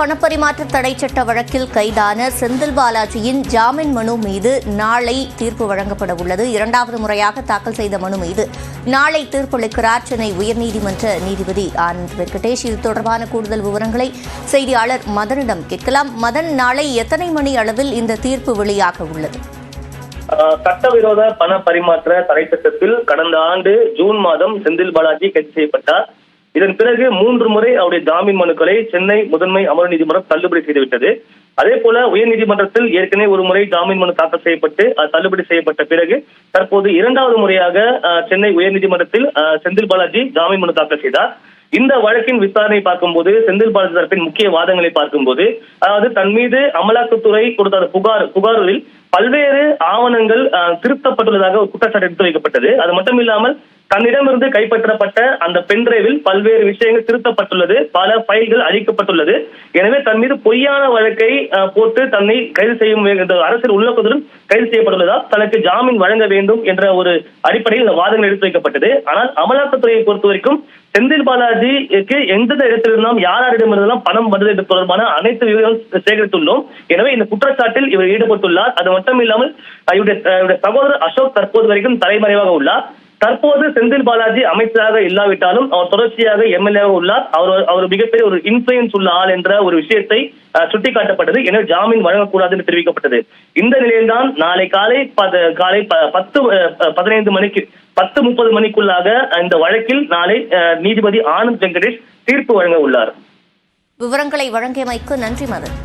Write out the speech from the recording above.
பணப்பரிமாற்ற தடை சட்ட வழக்கில் கைதான செந்தில் பாலாஜியின் ஜாமீன் மனு மீது நாளை தீர்ப்பு வழங்கப்பட உள்ளது. இரண்டாவது முறையாக தாக்கல் செய்த மனு மீது நாளை தீர்ப்பளிக்கிறார் சென்னை உயர்நீதிமன்ற நீதிபதி ஆனந்த் வெங்கடேஷ். இது தொடர்பான கூடுதல் விவரங்களை செய்தியாளர் மதனிடம் கேட்கலாம். மதன், நாளை எத்தனை மணி அளவில் இந்த தீர்ப்பு வெளியாக உள்ளது? சட்டவிரோத பண பரிமாற்ற தடை சட்டத்தில் கடந்த ஆண்டு ஜூன் மாதம் செந்தில் பாலாஜி கைது செய்யப்பட்டார். இதன் பிறகு 3 முறை அவருடைய ஜாமீன் மனுக்களை சென்னை முதன்மை அமர்வு நீதிமன்றம் தள்ளுபடி செய்துவிட்டது. அதே போல உயர்நீதிமன்றத்தில் ஏற்கனவே ஒரு முறை ஜாமீன் மனு தாக்கல் செய்யப்பட்டு தள்ளுபடி செய்யப்பட்ட பிறகு தற்போது இரண்டாவது முறையாக சென்னை உயர்நீதிமன்றத்தில் செந்தில் பாலாஜி ஜாமீன் மனு தாக்கல் செய்தார். இந்த வழக்கின் விசாரணை பார்க்கும்போது செந்தில் பாலாஜி தரப்பின் முக்கிய வாதங்களை பார்க்கும்போது, அதாவது தன் மீது அமலாக்கத்துறை கொடுத்த புகாரில் பல்வேறு ஆவணங்கள் திருத்தப்பட்டுள்ளதாக ஒரு குற்றச்சாட்டு எடுத்து வைக்கப்பட்டது. அது மட்டும் இல்லாமல் தன்னிடமிருந்து கைப்பற்றப்பட்ட அந்த பென்டிரைவில் பல்வேறு விஷயங்கள் திருத்தப்பட்டுள்ளது, பல ஃபைல்கள் அழிக்கப்பட்டுள்ளது. எனவே தன் மீது பொய்யான வழக்கை போட்டு தன்னை கைது செய்யும் அரசியல் உள்ளதுடன் கைது செய்யப்பட்டுள்ளதால் தனக்கு ஜாமீன் வழங்க வேண்டும் என்ற ஒரு அடிப்படையில் இந்த வாதங்கள் எடுத்து வைக்கப்பட்டது. ஆனால் அமலாக்கத்துறையை பொறுத்த வரைக்கும் செந்தில் பாலாஜிக்கு எந்தெந்த இடத்திலிருந்தும் யாரிடமிருந்தெல்லாம் பணம் வருது என்பது தொடர்பான அனைத்து விவரங்களும் சேகரித்துள்ளோம். எனவே இந்த குற்றச்சாட்டில் இவர் ஈடுபட்டுள்ளார். அது மட்டும் இல்லாமல் இவருடைய சகோதரர் அசோக் தற்போது வரைக்கும் தலைமறைவாக உள்ளார். தற்போது செந்தில் பாலாஜி அமைச்சராக இல்லாவிட்டாலும் அவர் தொடர்ச்சியாக எம்எல்ஏவாக உள்ளார். அவர் மிகப்பெரிய ஒரு இன்ஃபுளுன்ஸ் உள்ள ஆள் என்ற ஒரு விஷயத்தை சுட்டிக்காட்டப்பட்டது. எனவே ஜாமீன் வழங்கக்கூடாது என்று தெரிவிக்கப்பட்டது. இந்த நிலையில்தான் நாளை காலை 10:15 மணிக்கு 10:30 மணிக்குள்ளாக இந்த வழக்கில் நாளை நீதிபதி ஆனந்த் வெங்கடேஷ் தீர்ப்பு வழங்க உள்ளார். விவரங்களை வழங்கியமைக்கு நன்றி மதன்.